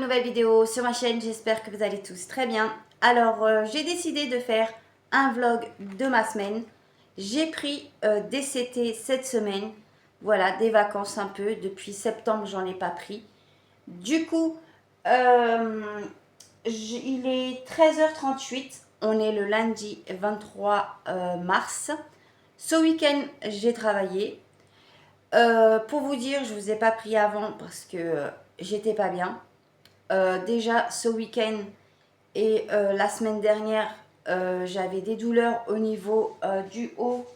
nouvelle vidéo sur ma chaîne, j'espère que vous allez tous très bien. Alors j'ai décidé de faire un vlog de ma semaine. J'ai pris des CT cette semaine, voilà, des vacances un peu, depuis septembre j'en ai pas pris. Du coup, il est 13h38, on est le lundi 23 mars. Ce week-end j'ai travaillé. Pour vous dire, je vous ai pas pris avant parce que j'étais pas bien. Déjà ce week-end et la semaine dernière, j'avais des douleurs au niveau du haut.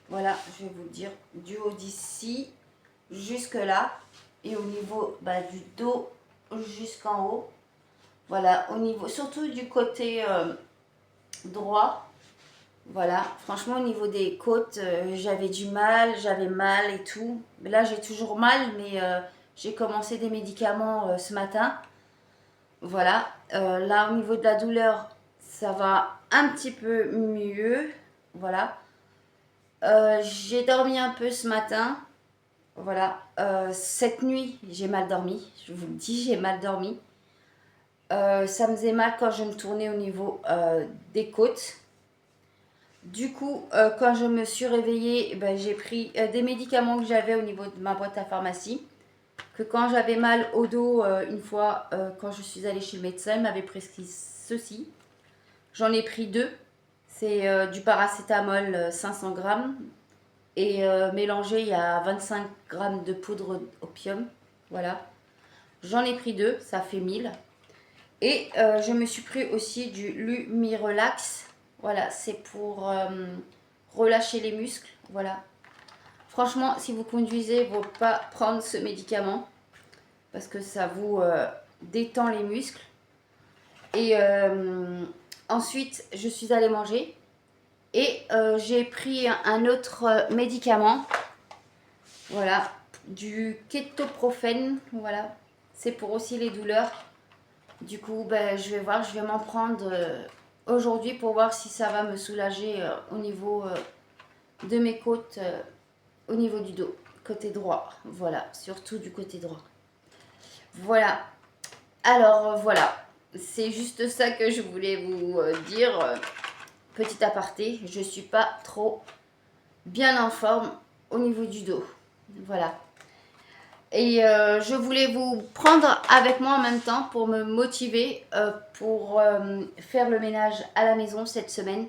Voilà, je vais vous le dire, du haut d'ici jusque là et au niveau du dos jusqu'en haut. Voilà, au niveau, surtout du côté droit. Voilà, franchement au niveau des côtes, j'avais mal et tout. Mais là j'ai toujours mal, mais j'ai commencé des médicaments ce matin. Voilà, là au niveau de la douleur, ça va un petit peu mieux. Voilà, j'ai dormi un peu ce matin. Voilà, cette nuit j'ai mal dormi, je vous le dis, j'ai mal dormi. Ça me faisait mal quand je me tournais au niveau des côtes. Du coup, quand je me suis réveillée, j'ai pris des médicaments que j'avais au niveau de ma boîte à pharmacie. Que quand j'avais mal au dos, une fois, quand je suis allée chez le médecin, il m'avait prescrit ceci. J'en ai pris deux. C'est du paracétamol 500 grammes. Et mélangé, il y a 25 grammes de poudre opium. Voilà. J'en ai pris deux, ça fait 1000. Et je me suis pris aussi du Lumirelax. Voilà, c'est pour relâcher les muscles. Voilà. Franchement, si vous conduisez, il ne faut pas prendre ce médicament parce que ça vous détend les muscles. Et ensuite, je suis allée manger et j'ai pris un autre médicament. Voilà, du kétoprophène. Voilà, c'est pour aussi les douleurs. Du coup, je vais voir, je vais m'en prendre aujourd'hui pour voir si ça va me soulager au niveau de mes côtes, au niveau du dos, côté droit. Voilà, surtout du côté droit. Voilà. Alors, voilà. C'est juste ça que je voulais vous dire. Petit aparté, je ne suis pas trop bien en forme au niveau du dos. Voilà. Et je voulais vous prendre avec moi en même temps pour me motiver pour faire le ménage à la maison cette semaine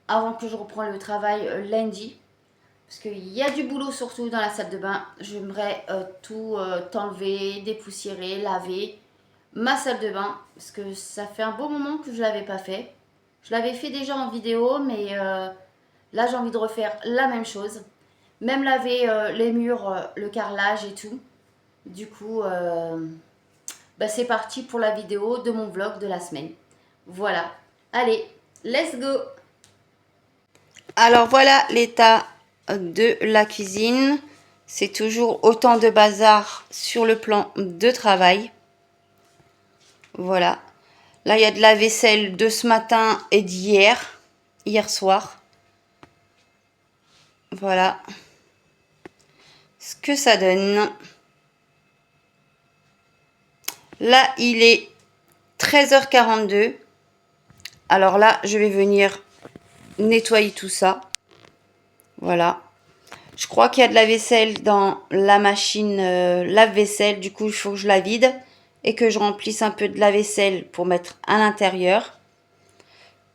avant que je reprenne le travail lundi. Parce qu'il y a du boulot surtout dans la salle de bain. J'aimerais tout enlever, dépoussiérer, laver ma salle de bain. Parce que ça fait un bon moment que je ne l'avais pas fait. Je l'avais fait déjà en vidéo, mais là j'ai envie de refaire la même chose. Même laver les murs, le carrelage et tout. Du coup, c'est parti pour la vidéo de mon vlog de la semaine. Voilà. Allez, let's go! Alors voilà l'état de la cuisine. C'est toujours autant de bazar sur le plan de travail. Voilà. Là, il y a de la vaisselle de ce matin et d'hier. Hier soir. Voilà. Ce que ça donne. Là, il est 13h42. Alors là, je vais venir nettoyer tout ça. Voilà. Je crois qu'il y a de la vaisselle dans la machine lave-vaisselle. Du coup, il faut que je la vide et que je remplisse un peu de la vaisselle pour mettre à l'intérieur.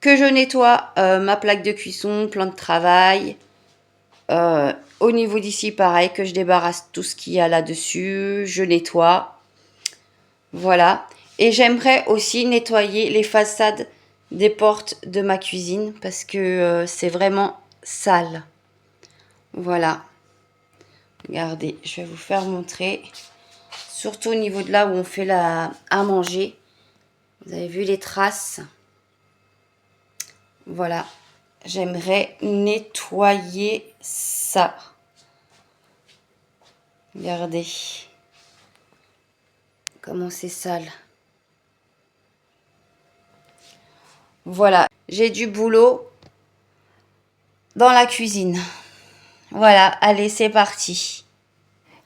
Que je nettoie ma plaque de cuisson, plan de travail. Au niveau d'ici, pareil, que je débarrasse tout ce qu'il y a là-dessus. Je nettoie. Voilà. Et j'aimerais aussi nettoyer les façades des portes de ma cuisine parce que c'est vraiment sale. Voilà. Regardez, je vais vous faire montrer. Surtout au niveau de là où on fait à manger. Vous avez vu les traces. Voilà. J'aimerais nettoyer ça. Regardez. Comment c'est sale. Voilà. J'ai du boulot dans la cuisine. Voilà. Allez, c'est parti.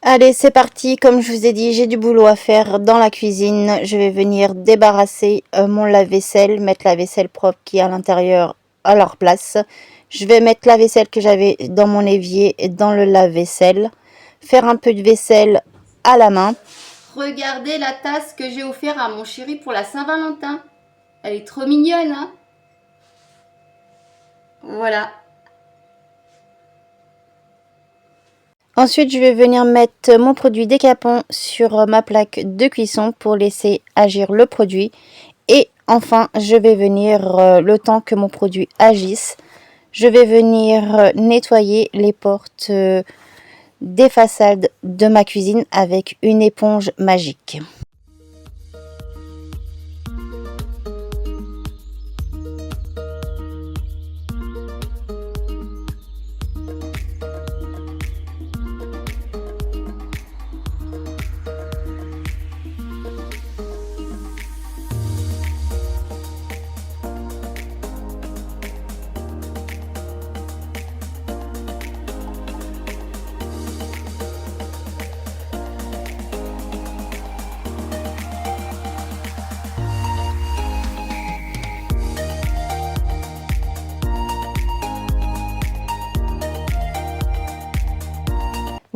Allez, c'est parti. Comme je vous ai dit, j'ai du boulot à faire dans la cuisine. Je vais venir débarrasser mon lave-vaisselle, mettre la vaisselle propre qui est à l'intérieur à leur place. Je vais mettre la vaisselle que j'avais dans mon évier dans le lave-vaisselle. Faire un peu de vaisselle à la main. Regardez la tasse que j'ai offerte à mon chéri pour la Saint-Valentin. Elle est trop mignonne, hein? Voilà. Ensuite, je vais venir mettre mon produit décapant sur ma plaque de cuisson pour laisser agir le produit. Et enfin, je vais venir, le temps que mon produit agisse, je vais venir nettoyer les portes des façades de ma cuisine avec une éponge magique.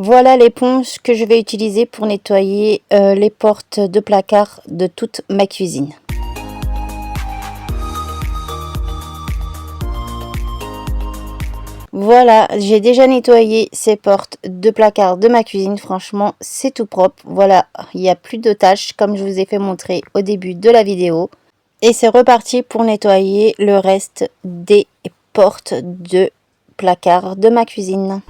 Voilà l'éponge que je vais utiliser pour nettoyer les portes de placard de toute ma cuisine. Voilà, j'ai déjà nettoyé ces portes de placard de ma cuisine. Franchement, c'est tout propre. Voilà, il n'y a plus de taches comme je vous ai fait montrer au début de la vidéo. Et c'est reparti pour nettoyer le reste des portes de placard de ma cuisine.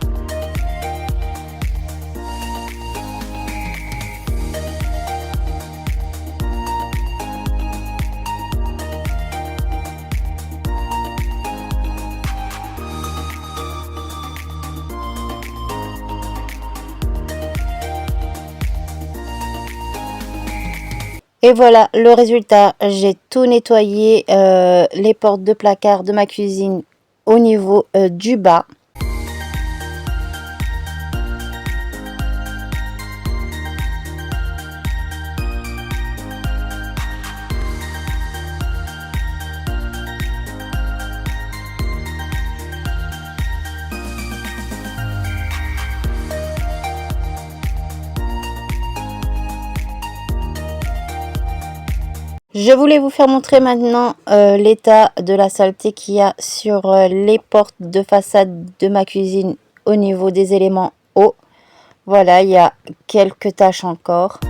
Et voilà le résultat, j'ai tout nettoyé les portes de placard de ma cuisine au niveau du bas. Je voulais vous faire montrer maintenant l'état de la saleté qu'il y a sur les portes de façade de ma cuisine au niveau des éléments hauts. Voilà, il y a quelques taches encore.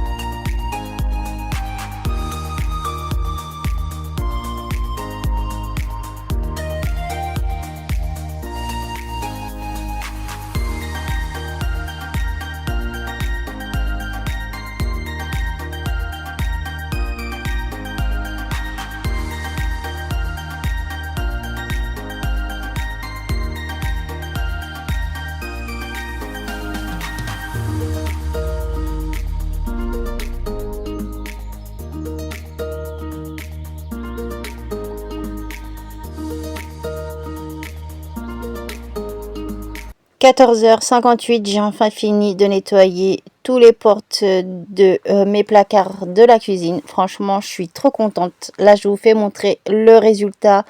« 14h58, j'ai enfin fini de nettoyer tous les portes de mes placards de la cuisine. Franchement, je suis trop contente. Là, je vous fais montrer le résultat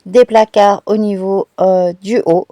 des placards au niveau du haut.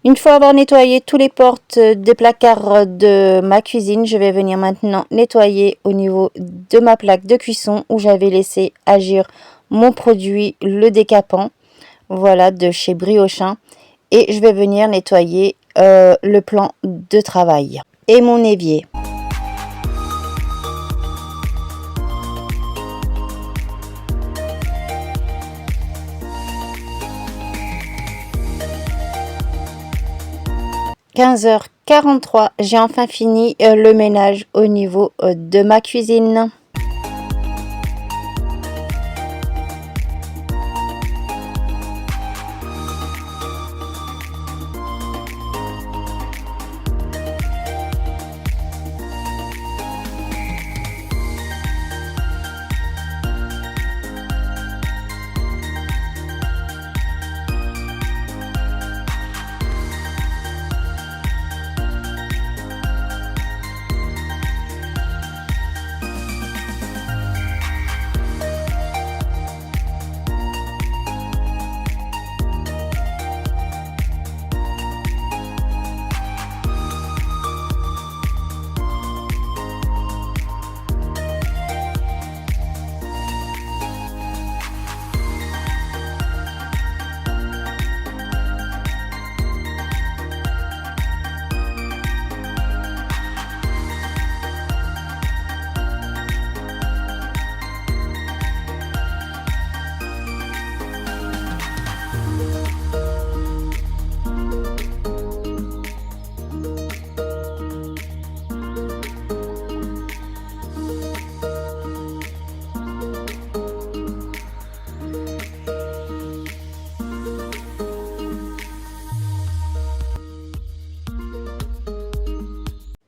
Une fois avoir nettoyé toutes les portes des placards de ma cuisine, je vais venir maintenant nettoyer au niveau de ma plaque de cuisson où j'avais laissé agir mon produit, le décapant, voilà, de chez Briochin. et je vais venir nettoyer le plan de travail et mon évier. « 15h43, j'ai enfin fini le ménage au niveau de ma cuisine.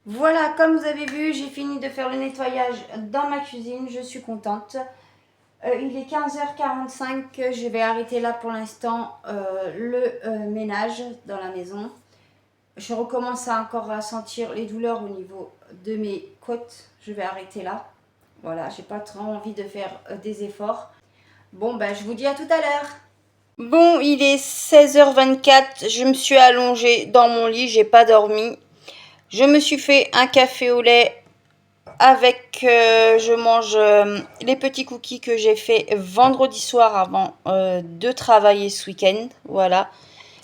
Voilà, comme vous avez vu, j'ai fini de faire le nettoyage dans ma cuisine. Je suis contente. Il est 15h45. Je vais arrêter là pour l'instant le ménage dans la maison. Je recommence encore à sentir les douleurs au niveau de mes côtes. Je vais arrêter là. Voilà, j'ai pas trop envie de faire des efforts. Bon, ben, je vous dis à tout à l'heure. Bon, il est 16h24. Je me suis allongée dans mon lit. J'ai pas dormi. Je me suis fait un café au lait avec, je mange les petits cookies que j'ai fait vendredi soir avant de travailler ce week-end. Voilà,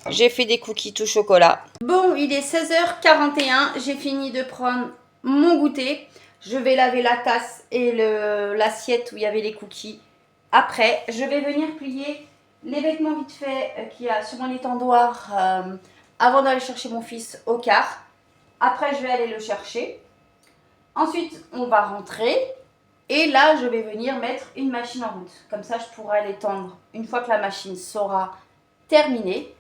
j'ai fait des cookies tout chocolat. Bon, il est 16h41, j'ai fini de prendre mon goûter. Je vais laver la tasse et l'assiette où il y avait les cookies. Après, je vais venir plier les vêtements vite fait qu'il y a sur mon étendoir avant d'aller chercher mon fils au car. Après, je vais aller le chercher. Ensuite, on va rentrer. Et là, je vais venir mettre une machine en route. Comme ça, je pourrai l'étendre une fois que la machine sera terminée.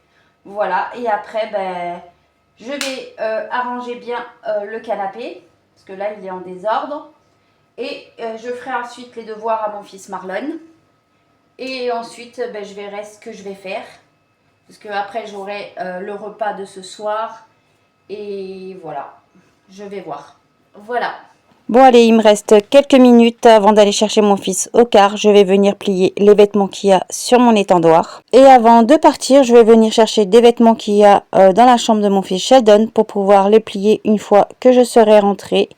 Voilà. Et après, ben, je vais arranger bien le canapé. Parce que là, il est en désordre. Et je ferai ensuite les devoirs à mon fils Marlon. Et ensuite, ben, je verrai ce que je vais faire. Parce que après, j'aurai le repas de ce soir. Et voilà, je vais voir. Voilà. Bon allez, il me reste quelques minutes avant d'aller chercher mon fils au car. Je vais venir plier les vêtements qu'il y a sur mon étendoir. Et avant de partir, je vais venir chercher des vêtements qu'il y a dans la chambre de mon fils Sheldon pour pouvoir les plier une fois que je serai rentrée.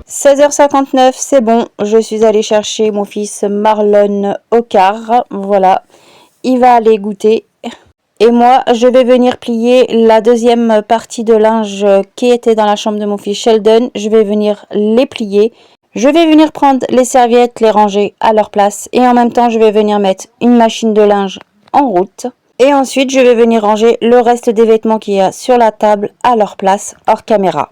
« 16h59, c'est bon, je suis allée chercher mon fils Marlon au car. Voilà, il va aller goûter. Et moi, je vais venir plier la deuxième partie de linge qui était dans la chambre de mon fils Sheldon. Je vais venir les plier. Je vais venir prendre les serviettes, les ranger à leur place. Et en même temps, je vais venir mettre une machine de linge en route. Et ensuite, je vais venir ranger le reste des vêtements qu'il y a sur la table à leur place, hors caméra.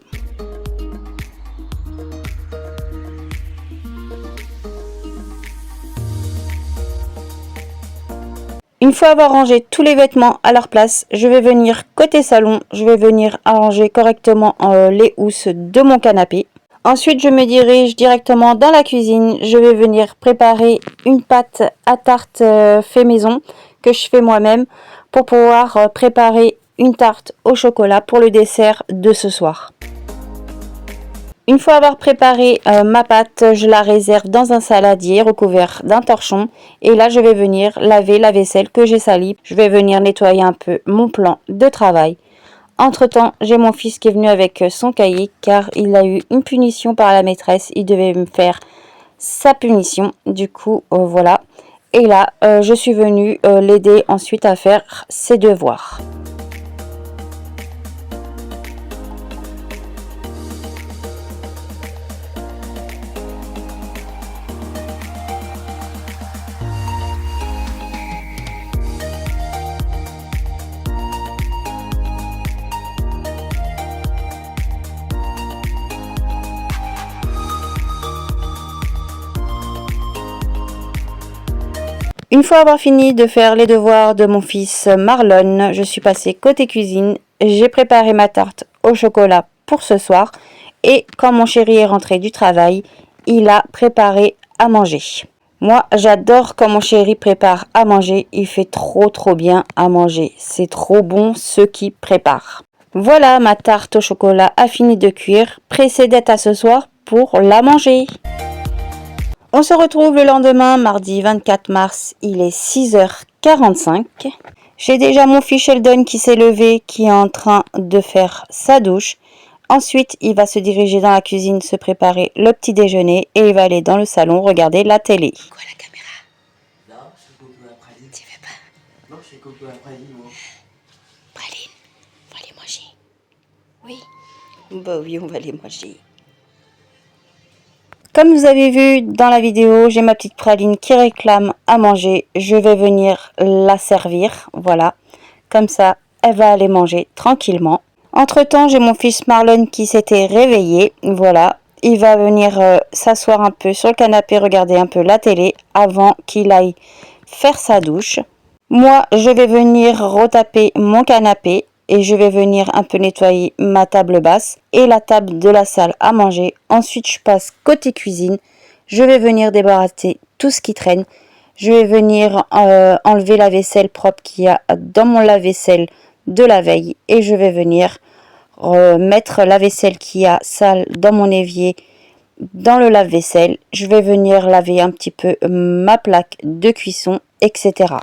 Une fois avoir rangé tous les vêtements à leur place, je vais venir côté salon, je vais venir arranger correctement les housses de mon canapé. Ensuite, je me dirige directement dans la cuisine, je vais venir préparer une pâte à tarte fait maison que je fais moi-même pour pouvoir préparer une tarte au chocolat pour le dessert de ce soir. Une fois avoir préparé ma pâte, je la réserve dans un saladier recouvert d'un torchon. Et là, je vais venir laver la vaisselle que j'ai salie. Je vais venir nettoyer un peu mon plan de travail. Entre-temps, j'ai mon fils qui est venu avec son cahier car il a eu une punition par la maîtresse. Il devait me faire sa punition. Du coup, voilà. Et là, je suis venue l'aider ensuite à faire ses devoirs. Une fois avoir fini de faire les devoirs de mon fils Marlon, je suis passée côté cuisine. J'ai préparé ma tarte au chocolat pour ce soir. Et quand mon chéri est rentré du travail, il a préparé à manger. Moi, j'adore quand mon chéri prépare à manger. Il fait trop bien à manger. C'est trop bon ce qu'il prépare. Voilà, ma tarte au chocolat a fini de cuire. Pressée d'être à ce soir pour la manger. On se retrouve le lendemain, mardi 24 mars, il est 6h45. J'ai déjà mon fils Sheldon qui s'est levé, qui est en train de faire sa douche. Ensuite, il va se diriger dans la cuisine, se préparer le petit déjeuner et il va aller dans le salon regarder la télé. Quoi la caméra? Non, je fais coucou à Praline. Tu veux pas? Non, je fais coucou à Praline, moi. Praline, on va les manger. Oui? Bah oui, on va les manger. Comme vous avez vu dans la vidéo, j'ai ma petite praline qui réclame à manger. Je vais venir la servir, voilà. Comme ça, elle va aller manger tranquillement. Entre-temps, j'ai mon fils Marlon qui s'était réveillé, voilà. Il va venir s'asseoir un peu sur le canapé, regarder un peu la télé avant qu'il aille faire sa douche. Moi, je vais venir retaper mon canapé et je vais venir un peu nettoyer ma table basse et la table de la salle à manger. Ensuite, je passe côté cuisine. Je vais venir débarrasser tout ce qui traîne. Je vais venir enlever la vaisselle propre qu'il y a dans mon lave-vaisselle de la veille et je vais venir mettre la vaisselle qui a sale dans mon évier dans le lave-vaisselle. Je vais venir laver un petit peu ma plaque de cuisson, etc.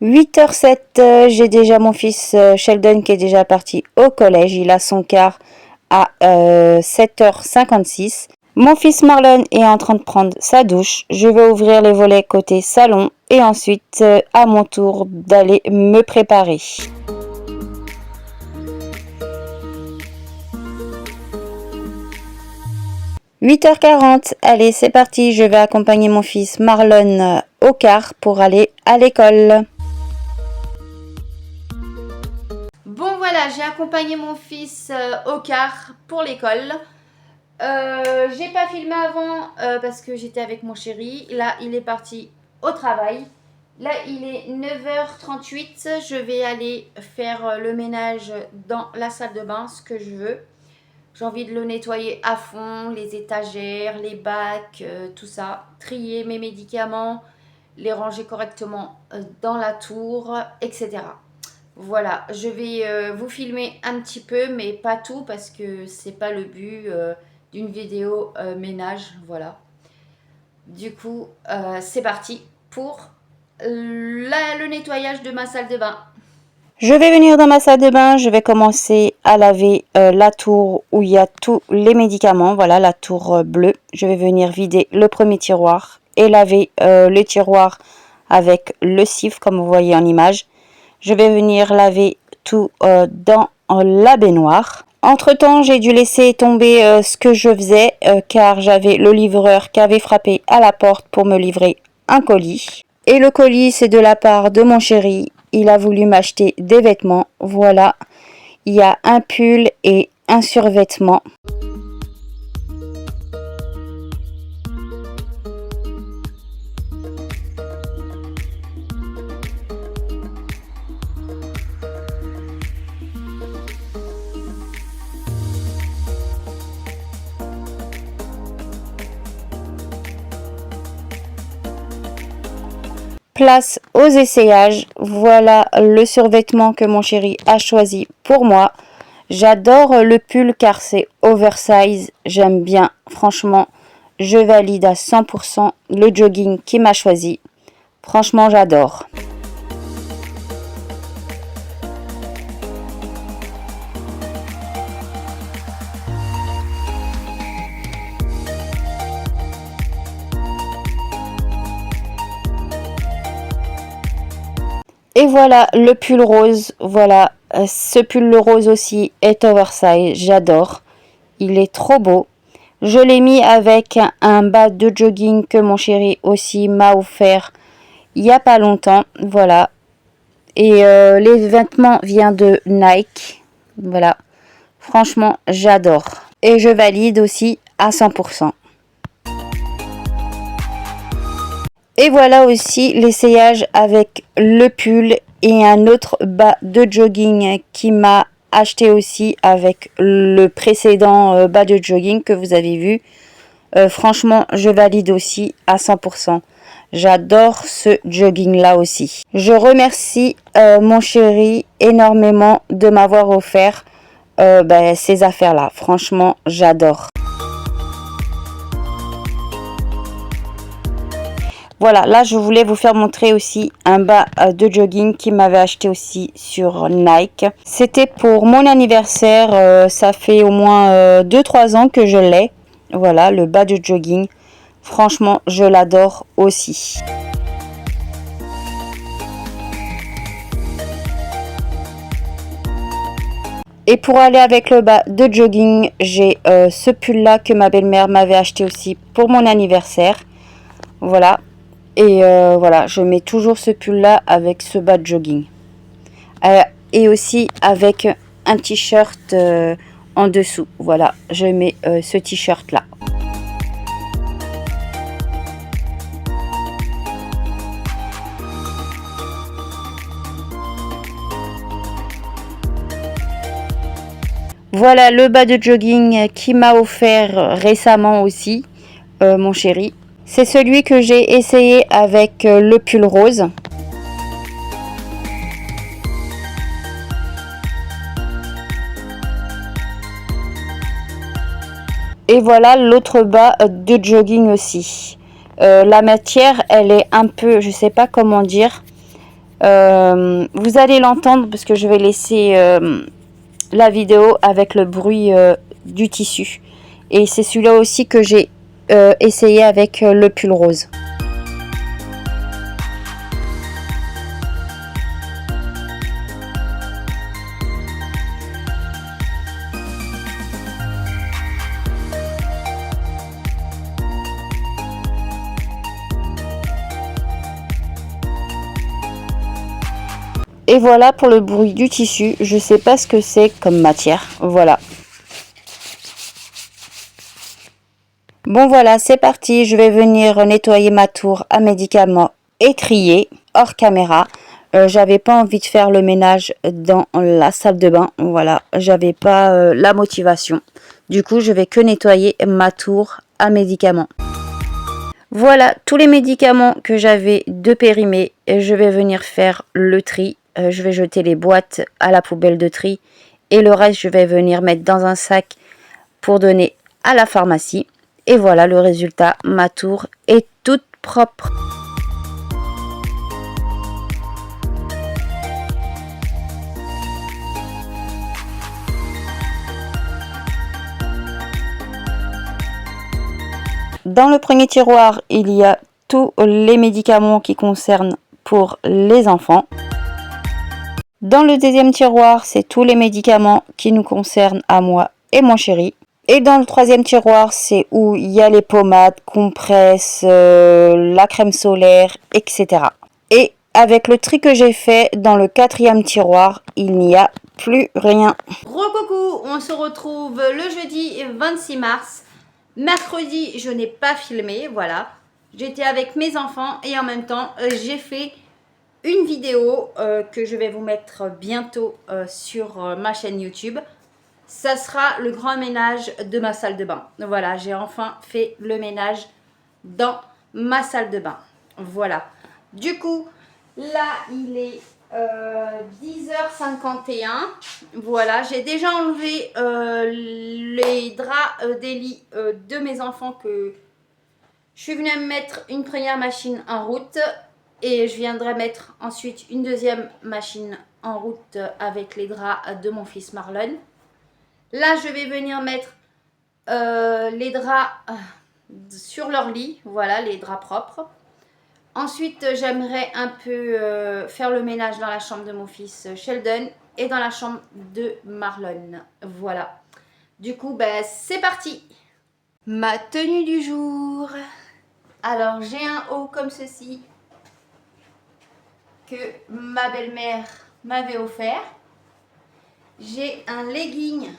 « 8h07, j'ai déjà mon fils Sheldon qui est déjà parti au collège. Il a son quart à 7h56. Mon fils Marlon est en train de prendre sa douche. Je vais ouvrir les volets côté salon et ensuite à mon tour d'aller me préparer. « 8h40, allez c'est parti, je vais accompagner mon fils Marlon au car pour aller à l'école. » Bon voilà, j'ai accompagné mon fils au car pour l'école. J'ai pas filmé avant parce que j'étais avec mon chéri. Là, il est parti au travail. Là, il est 9h38. Je vais aller faire le ménage dans la salle de bain, ce que je veux. J'ai envie de le nettoyer à fond, les étagères, les bacs, tout ça. Trier mes médicaments, les ranger correctement dans la tour, etc. Voilà, je vais vous filmer un petit peu, mais pas tout parce que c'est pas le but d'une vidéo ménage, voilà. Du coup, c'est parti pour le nettoyage de ma salle de bain. Je vais venir dans ma salle de bain, je vais commencer à laver la tour où il y a tous les médicaments, voilà la tour bleue. Je vais venir vider le premier tiroir et laver le tiroir avec le cif comme vous voyez en image. Je vais venir laver tout dans la baignoire. Entre temps, j'ai dû laisser tomber ce que je faisais car j'avais le livreur qui avait frappé à la porte pour me livrer un colis. Et le colis, c'est de la part de mon chéri. Il a voulu m'acheter des vêtements. Voilà, il y a un pull et un survêtement. Place aux essayages. Voilà le survêtement que mon chéri a choisi pour moi. J'adore le pull car c'est oversize. J'aime bien. Franchement, je valide à 100% le jogging qu'il m'a choisi. Franchement, j'adore. Et voilà le pull rose, voilà, ce pull rose aussi est oversize, j'adore, il est trop beau. Je l'ai mis avec un bas de jogging que mon chéri aussi m'a offert il n'y a pas longtemps, voilà. Et les vêtements viennent de Nike, voilà, franchement j'adore. Et je valide aussi à 100%. Et voilà aussi l'essayage avec le pull et un autre bas de jogging qui m'a acheté aussi avec le précédent bas de jogging que vous avez vu. Franchement, je valide aussi à 100%. J'adore ce jogging là aussi. Je remercie mon chéri énormément de m'avoir offert ces affaires là. Franchement, j'adore. Voilà, là je voulais vous faire montrer aussi un bas de jogging qui m'avait acheté aussi sur Nike. C'était pour mon anniversaire, ça fait au moins 2-3 ans que je l'ai. Voilà, le bas de jogging. Franchement, je l'adore aussi. Et pour aller avec le bas de jogging, j'ai ce pull là que ma belle-mère m'avait acheté aussi pour mon anniversaire. Voilà. Et voilà, je mets toujours ce pull là avec ce bas de jogging. Et aussi avec un t-shirt en dessous. Voilà, je mets ce t-shirt là. Voilà le bas de jogging qui m'a offert récemment aussi, mon chéri. C'est celui que j'ai essayé avec le pull rose. Et voilà l'autre bas de jogging aussi. La matière, elle est un peu, je sais pas comment dire. Vous allez l'entendre parce que je vais laisser la vidéo avec le bruit du tissu. Et c'est celui-là aussi que j'ai essayé avec le pull rose. Et voilà pour le bruit du tissu. Je sais pas ce que c'est comme matière. Voilà. Bon voilà, c'est parti. Je vais venir nettoyer ma tour à médicaments et trier hors caméra. J'avais pas envie de faire le ménage dans la salle de bain. Voilà, j'avais pas la motivation. Du coup, je vais que nettoyer ma tour à médicaments. Voilà tous les médicaments que j'avais de périmés. Je vais venir faire le tri. Je vais jeter les boîtes à la poubelle de tri. Et le reste, je vais venir mettre dans un sac pour donner à la pharmacie. Et voilà le résultat. Ma tour est toute propre. Dans le premier tiroir, il y a tous les médicaments qui concernent pour les enfants. Dans le deuxième tiroir, c'est tous les médicaments qui nous concernent à moi et mon chéri. Et dans le troisième tiroir, c'est où il y a les pommades, compresses, la crème solaire, etc. Et avec le tri que j'ai fait, dans le quatrième tiroir, il n'y a plus rien. Coucou, on se retrouve le jeudi 26 mars. Mercredi, je n'ai pas filmé, voilà. J'étais avec mes enfants et en même temps, j'ai fait une vidéo que je vais vous mettre bientôt sur ma chaîne YouTube. Ça sera le grand ménage de ma salle de bain. Voilà, j'ai enfin fait le ménage dans ma salle de bain. Voilà. Du coup, là, il est 10h51. Voilà, j'ai déjà enlevé les draps des lits de mes enfants que je suis venue mettre une première machine en route. Et je viendrai mettre ensuite une deuxième machine en route avec les draps de mon fils Marlon. Là, je vais venir mettre les draps sur leur lit. Voilà, les draps propres. Ensuite, j'aimerais un peu faire le ménage dans la chambre de mon fils Sheldon et dans la chambre de Marlon. Voilà. Du coup, ben, c'est parti. Ma tenue du jour. Alors, j'ai un haut comme ceci que ma belle-mère m'avait offert. J'ai un legging.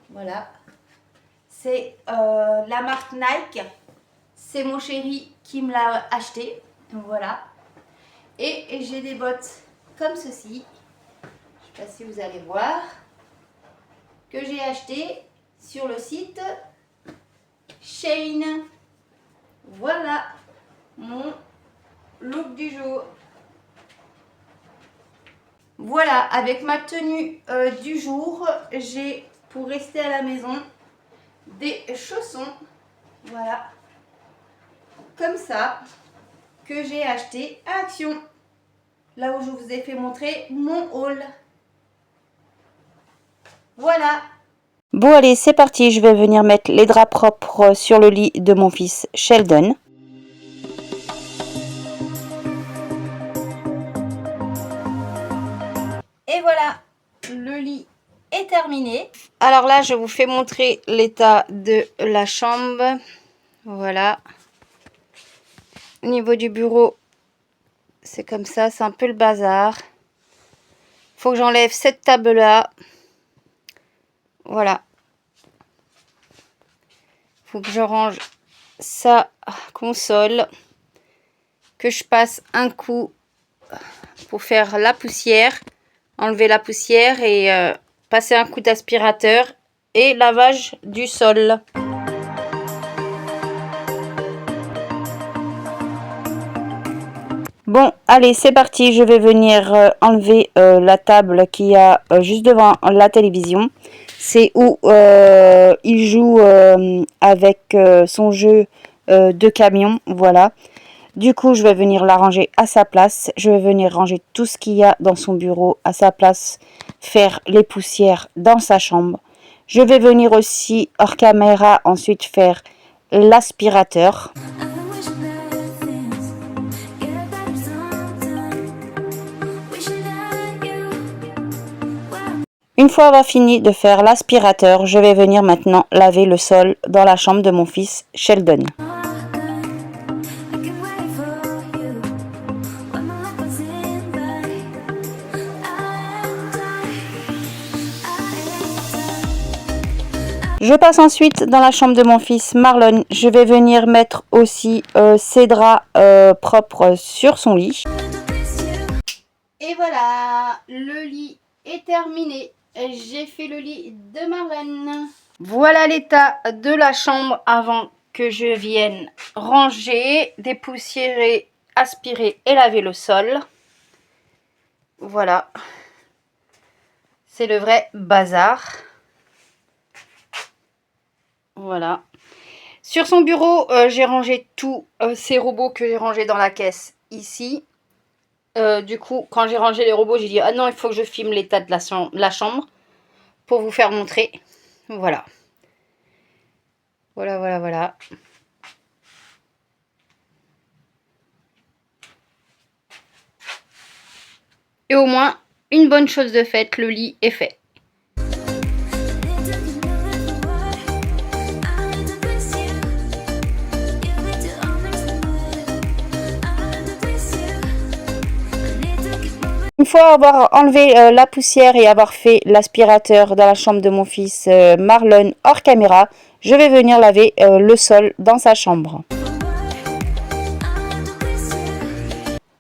Voilà. C'est la marque Nike. C'est mon chéri qui me l'a acheté. Voilà. Et j'ai des bottes comme ceci. Je ne sais pas si vous allez voir. Que j'ai acheté sur le site Shein. Voilà mon look du jour. Voilà, avec ma tenue du jour, j'ai, pour rester à la maison, des chaussons, voilà, comme ça, que j'ai acheté à Action, là où je vous ai fait montrer mon haul. Voilà. Bon allez, c'est parti, je vais venir mettre les draps propres sur le lit de mon fils Sheldon. Et voilà, le lit est terminé. Alors là, je vous fais montrer l'état de la chambre. Voilà. Au niveau du bureau, c'est comme ça, c'est un peu le bazar. Faut que j'enlève cette table-là. Voilà. Faut que je range sa console. Que je passe un coup pour faire la poussière. Enlever la poussière et passer un coup d'aspirateur et lavage du sol. Bon, allez, c'est parti. Je vais venir enlever la table qui a juste devant la télévision. C'est où il joue avec son jeu de camion. Voilà. Du coup, je vais venir la ranger à sa place. Je vais venir ranger tout ce qu'il y a dans son bureau à sa place. Faire les poussières dans sa chambre. Je vais venir aussi hors caméra ensuite faire l'aspirateur. Une fois avoir fini de faire l'aspirateur, je vais venir maintenant laver le sol dans la chambre de mon fils Sheldon. Je passe ensuite dans la chambre de mon fils Marlon. Je vais venir mettre aussi ses draps propres sur son lit. Et voilà, le lit est terminé. J'ai fait le lit de Marlène. Voilà l'état de la chambre avant que je vienne ranger, dépoussiérer, aspirer et laver le sol. Voilà. C'est le vrai bazar. Voilà. Sur son bureau, j'ai rangé tous ces robots que j'ai rangés dans la caisse ici. Du coup, quand j'ai rangé les robots, j'ai dit « Ah non, il faut que je filme l'état de la chambre pour vous faire montrer. » Voilà. Voilà, voilà, voilà. Et au moins, une bonne chose de faite, le lit est fait. Une fois avoir enlevé la poussière et avoir fait l'aspirateur dans la chambre de mon fils Marlon hors caméra, je vais venir laver le sol dans sa chambre.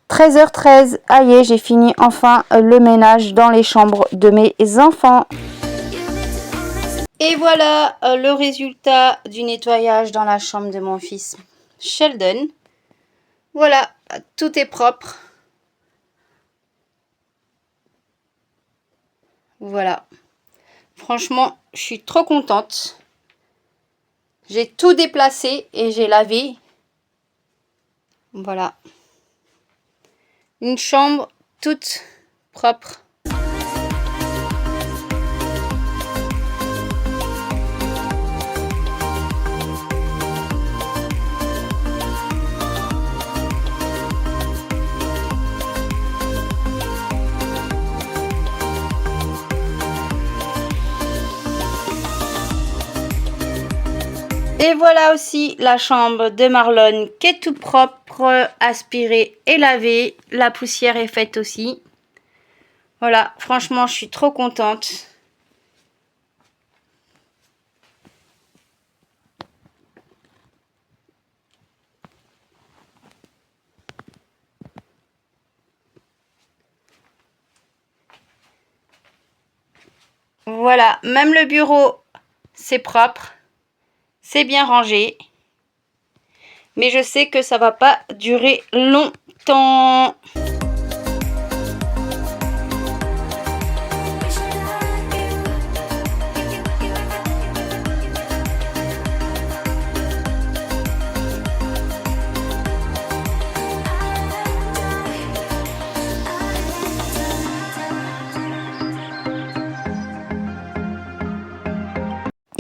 13h13, aïe, j'ai fini enfin le ménage dans les chambres de mes enfants. Et voilà le résultat du nettoyage dans la chambre de mon fils Sheldon. Voilà, tout est propre. Voilà. Franchement, je suis trop contente. J'ai tout déplacé et j'ai lavé. Voilà. Une chambre toute propre. Et voilà aussi la chambre de Marlon qui est tout propre, aspirée et lavée. La poussière est faite aussi. Voilà, franchement, je suis trop contente. Voilà, même le bureau, c'est propre. C'est bien rangé. Mais je sais que ça va pas durer longtemps.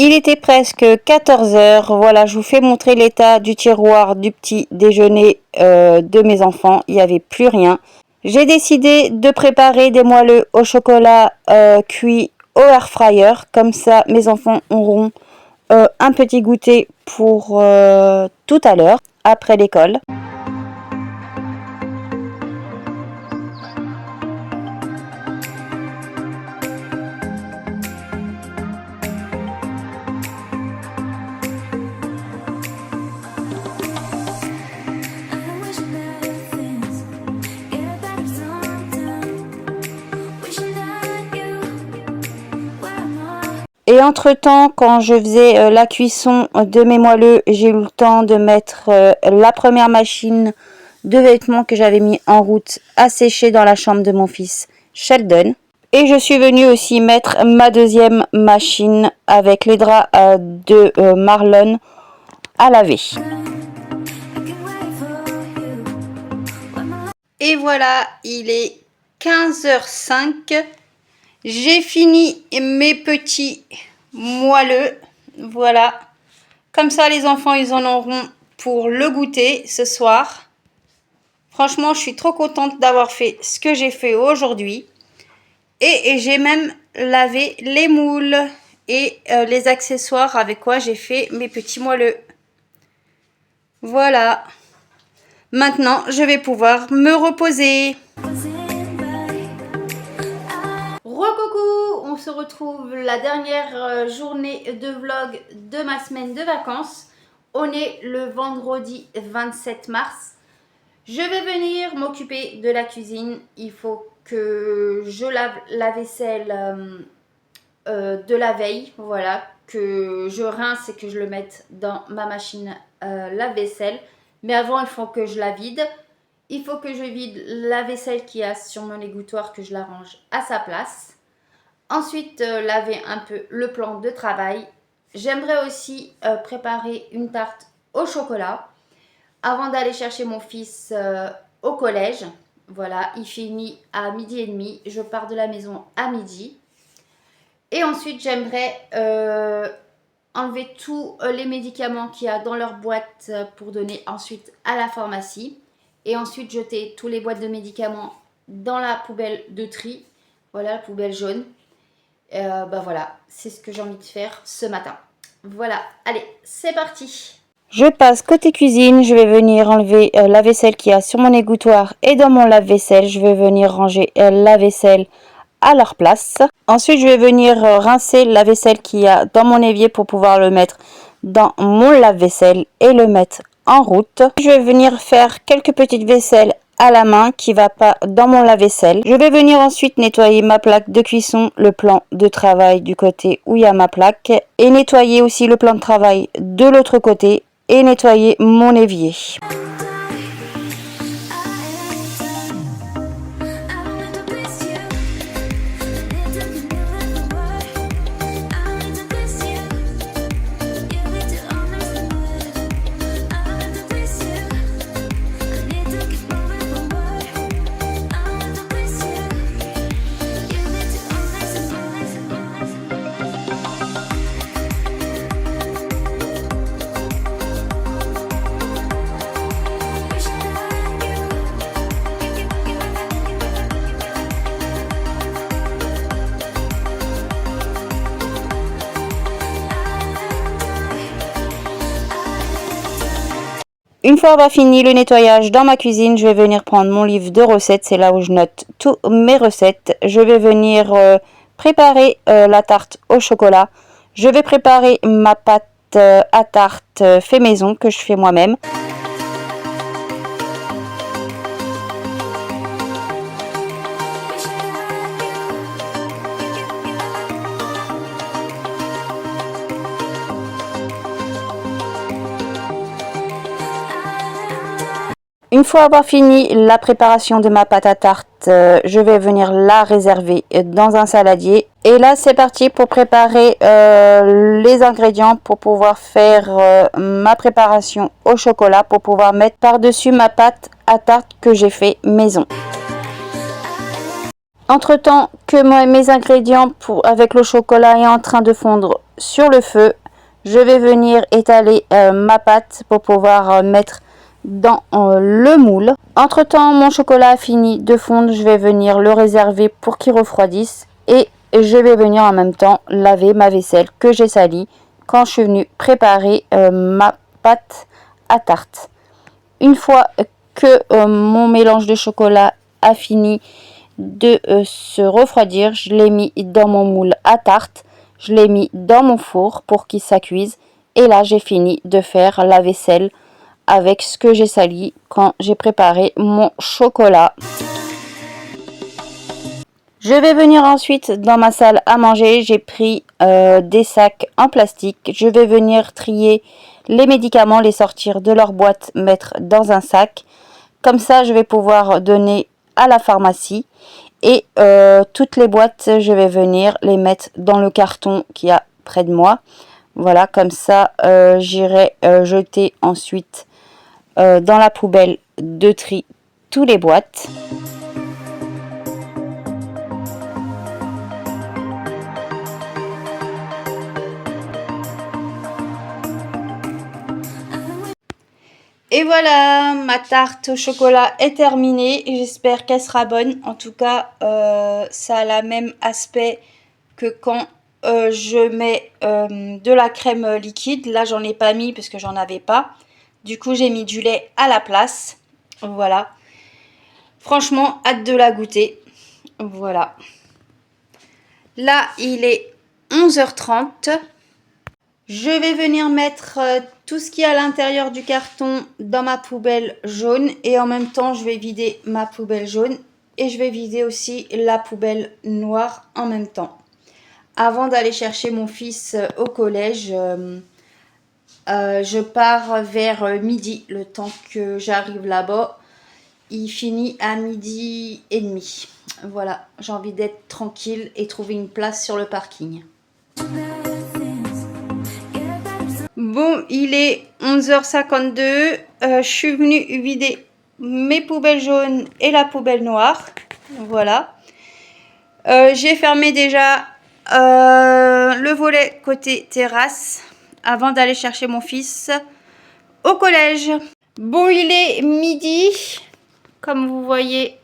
Il était presque 14h. Voilà, je vous fais montrer l'état du tiroir du petit déjeuner de mes enfants. Il n'y avait plus rien. J'ai décidé de préparer des moelleux au chocolat cuit au air fryer. Comme ça, mes enfants auront un petit goûter pour tout à l'heure, après l'école. Et entre-temps, quand je faisais la cuisson de mes moelleux, j'ai eu le temps de mettre la première machine de vêtements que j'avais mis en route à sécher dans la chambre de mon fils Sheldon. Et je suis venue aussi mettre ma deuxième machine avec les draps de Marlon à laver. Et voilà, il est 15h05. J'ai fini mes petits moelleux. Voilà. Comme ça, les enfants, ils en auront pour le goûter ce soir. Franchement, je suis trop contente d'avoir fait ce que j'ai fait aujourd'hui. Et j'ai même lavé les moules et les accessoires avec quoi j'ai fait mes petits moelleux. Voilà. Maintenant, je vais pouvoir me reposer. Recoucou, on se retrouve la dernière journée de vlog de ma semaine de vacances. On est le vendredi 27 mars. Je vais venir m'occuper de la cuisine. Il faut que je lave la vaisselle de la veille. Voilà, que je rince et que je le mette dans ma machine lave-vaisselle. Mais avant, il faut que je la vide. Il faut que je vide la vaisselle qu'il y a sur mon égouttoir, que je la range à sa place. Ensuite, laver un peu le plan de travail. J'aimerais aussi préparer une tarte au chocolat avant d'aller chercher mon fils au collège. Voilà, il finit à 12h30. Je pars de la maison à midi. Et ensuite, j'aimerais enlever tous les médicaments qu'il y a dans leur boîte pour donner ensuite à la pharmacie. Et ensuite, jeter tous les boîtes de médicaments dans la poubelle de tri. Voilà, la poubelle jaune. Bah voilà, c'est ce que j'ai envie de faire ce matin. Voilà, allez, c'est parti. Je passe côté cuisine, je vais venir enlever la vaisselle qu'il y a sur mon égouttoir et dans mon lave-vaisselle, je vais venir ranger la vaisselle à leur place. Ensuite, je vais venir rincer la vaisselle qu'il y a dans mon évier pour pouvoir le mettre dans mon lave-vaisselle et le mettre en route. Je vais venir faire quelques petites vaisselles à la main qui va pas dans mon lave-vaisselle. Je vais venir ensuite nettoyer ma plaque de cuisson, le plan de travail du côté où il y a ma plaque et nettoyer aussi le plan de travail de l'autre côté et nettoyer mon évier. Une fois avoir fini le nettoyage dans ma cuisine, je vais venir prendre mon livre de recettes. C'est là où je note toutes mes recettes. Je vais venir préparer la tarte au chocolat. Je vais préparer ma pâte à tarte fait maison que je fais moi-même. Une fois avoir fini la préparation de ma pâte à tarte, je vais venir la réserver dans un saladier. Et là, c'est parti pour préparer les ingrédients pour pouvoir faire ma préparation au chocolat, pour pouvoir mettre par-dessus ma pâte à tarte que j'ai fait maison. Entre temps que mes ingrédients avec le chocolat est en train de fondre sur le feu, je vais venir étaler ma pâte pour pouvoir mettre dans le moule. Entre temps, mon chocolat a fini de fondre, je vais venir le réserver pour qu'il refroidisse et je vais venir en même temps laver ma vaisselle que j'ai salie quand je suis venue préparer ma pâte à tarte. Une fois que mon mélange de chocolat a fini de se refroidir, je l'ai mis dans mon moule à tarte, je l'ai mis dans mon four pour qu'il s'acuise et là j'ai fini de faire la vaisselle avec ce que j'ai sali quand j'ai préparé mon chocolat. Je vais venir ensuite dans ma salle à manger. J'ai pris des sacs en plastique. Je vais venir trier les médicaments, les sortir de leur boîte, mettre dans un sac. Comme ça, je vais pouvoir donner à la pharmacie. Et toutes les boîtes, je vais venir les mettre dans le carton qu'il y a près de moi. Voilà, comme ça, j'irai jeter ensuite dans la poubelle de tri tous les boîtes. Et voilà, ma tarte au chocolat est terminée. J'espère qu'elle sera bonne. En tout cas, ça a le même aspect que quand je mets de la crème liquide. Là, j'en ai pas mis parce que j'en avais pas. Du coup, j'ai mis du lait à la place. Voilà. Franchement, hâte de la goûter. Voilà. Là, il est 11h30. Je vais venir mettre tout ce qui est à l'intérieur du carton dans ma poubelle jaune. Et en même temps, je vais vider ma poubelle jaune. Et je vais vider aussi la poubelle noire en même temps. Avant d'aller chercher mon fils au collège, je pars vers midi. Le temps que j'arrive là-bas, il finit à 12h30. Voilà, j'ai envie d'être tranquille et trouver une place sur le parking. Bon, il est 11h52. Je suis venue vider mes poubelles jaunes et la poubelle noire. Voilà. J'ai fermé déjà le volet côté terrasse avant d'aller chercher mon fils au collège. Bon, il est midi. Comme vous voyez,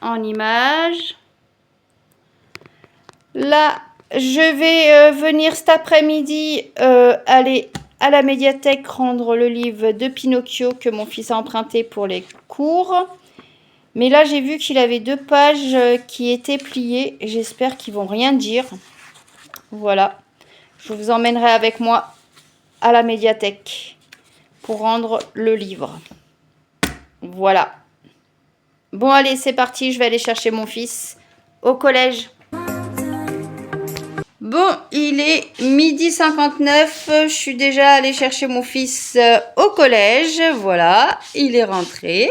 en image. Là, je vais venir cet après-midi aller à la médiathèque rendre le livre de Pinocchio que mon fils a emprunté pour les cours. Mais là, j'ai vu qu'il avait 2 pages qui étaient pliées. J'espère qu'ils vont rien dire. Voilà. Je vous emmènerai avec moi à la médiathèque pour rendre le livre. Voilà. Bon, allez, c'est parti. Je vais aller chercher mon fils au collège. Bon, il est 12h59. Je suis déjà allée chercher mon fils au collège. Voilà, il est rentré.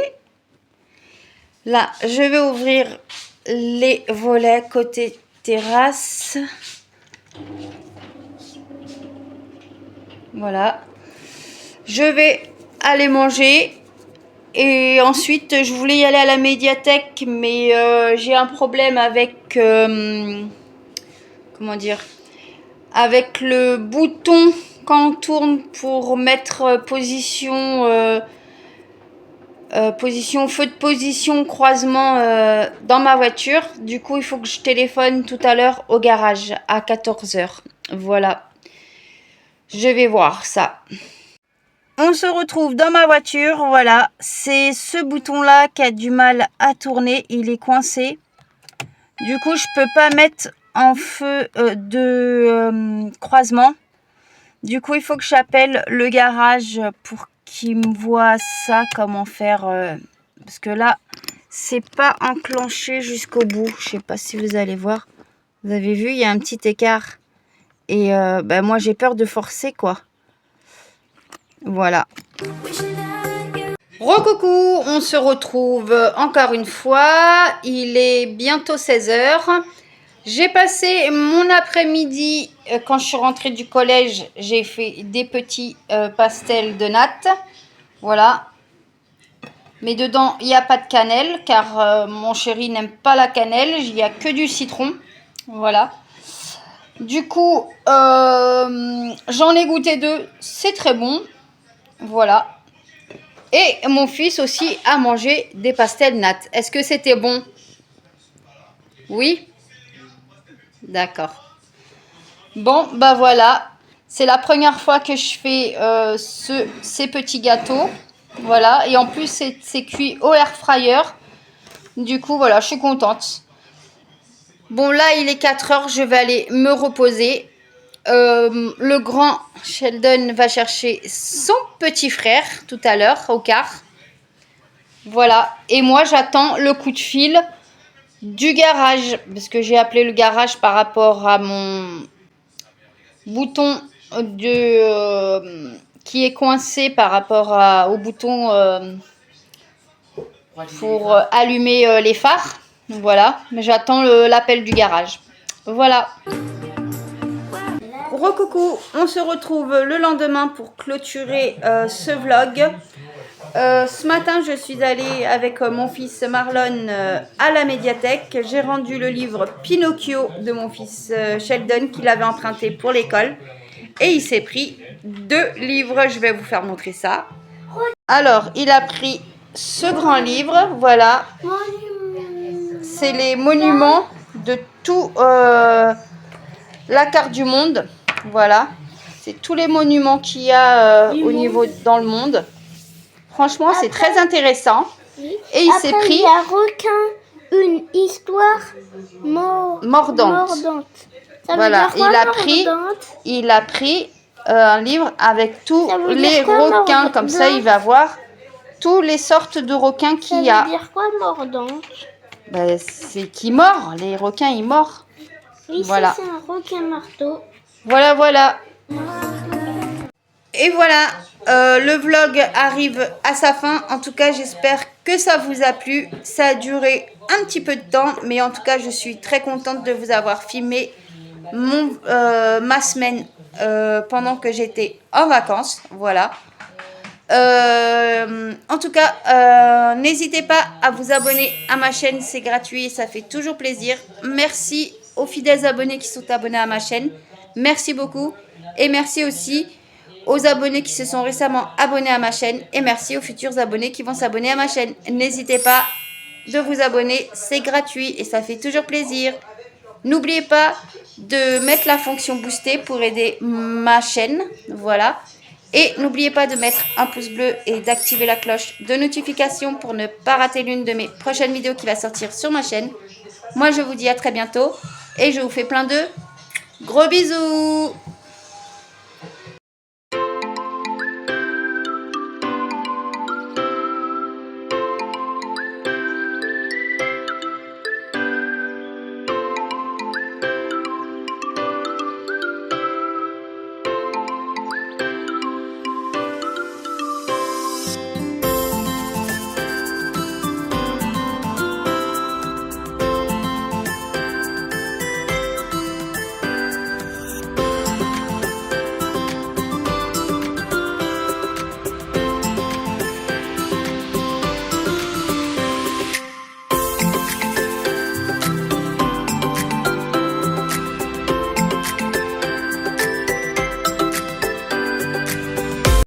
Là, je vais ouvrir les volets côté terrasse. Voilà. Je vais aller manger. Et ensuite, je voulais y aller à la médiathèque, mais j'ai un problème avec... comment dire, avec le bouton quand on tourne pour mettre position feu de position croisement dans ma voiture. Du coup, il faut que je téléphone tout à l'heure au garage à 14h. Voilà, je vais voir ça. On se retrouve dans ma voiture. Voilà, c'est ce bouton là qui a du mal à tourner, il est coincé. Du coup, je peux pas mettre en feu de croisement. Du coup, il faut que j'appelle le garage pour qu'ils me voient ça, comment faire. Parce que là, c'est pas enclenché jusqu'au bout. Je sais pas si vous allez voir. Vous avez vu, il y a un petit écart. Et ben, moi, j'ai peur de forcer, quoi. Voilà. Recoucou, on se retrouve encore une fois. Il est bientôt 16h. J'ai passé mon après-midi, quand je suis rentrée du collège, j'ai fait des petits pastels de nattes. Voilà. Mais dedans, il n'y a pas de cannelle, car mon chéri n'aime pas la cannelle. Il n'y a que du citron. Voilà. Du coup, j'en ai goûté 2. C'est très bon. Voilà. Et mon fils aussi a mangé des pastels nattes. Est-ce que c'était bon? Oui? D'accord. Bon, bah voilà. C'est la première fois que je fais ces petits gâteaux. Voilà. Et en plus, c'est cuit au air fryer. Du coup, voilà, je suis contente. Bon, là, il est 4h. Je vais aller me reposer. Le grand Sheldon va chercher son petit frère tout à l'heure au quart. Voilà. Et moi, j'attends le coup de fil du garage. Parce que j'ai appelé le garage par rapport à mon bouton qui est coincé par rapport au bouton pour allumer les phares. Voilà, mais j'attends l'appel du garage. Voilà. Recoucou, on se retrouve le lendemain pour clôturer ce vlog. Ce matin, je suis allée avec mon fils Marlon à la médiathèque. J'ai rendu le livre Pinocchio de mon fils Sheldon qu'il avait emprunté pour l'école. Et il s'est pris 2 livres. Je vais vous faire montrer ça. Alors, il a pris ce grand livre. Voilà. C'est les monuments de tout la carte du monde. Voilà. C'est tous les monuments qu'il y a au niveau dans le monde. Franchement, c'est très intéressant. Oui. Et il s'est pris... Il y a requin, une histoire mordante. Ça voilà, veut dire quoi, il a pris un livre avec tous les requins. Comme ça, il va voir toutes les sortes de requins qu'il y a. Ça veut dire quoi, mordante? Ben, c'est qui mord. Les requins, ils mordent. Oui, voilà. C'est un requin marteau. Voilà, voilà. Et voilà, le vlog arrive à sa fin. En tout cas, j'espère que ça vous a plu. Ça a duré un petit peu de temps, mais en tout cas, je suis très contente de vous avoir filmé ma semaine pendant que j'étais en vacances. Voilà. En tout cas, n'hésitez pas à vous abonner à ma chaîne, c'est gratuit et ça fait toujours plaisir. Merci aux fidèles abonnés qui sont abonnés à ma chaîne. Merci beaucoup. Et merci aussi aux abonnés qui se sont récemment abonnés à ma chaîne. Et merci aux futurs abonnés qui vont s'abonner à ma chaîne. N'hésitez pas. de vous abonner. C'est gratuit et ça fait toujours plaisir. N'oubliez pas de mettre la fonction booster pour aider ma chaîne. Voilà. Et n'oubliez pas de mettre un pouce bleu et d'activer la cloche de notification pour ne pas rater l'une de mes prochaines vidéos qui va sortir sur ma chaîne. Moi, je vous dis à très bientôt et je vous fais plein de gros bisous.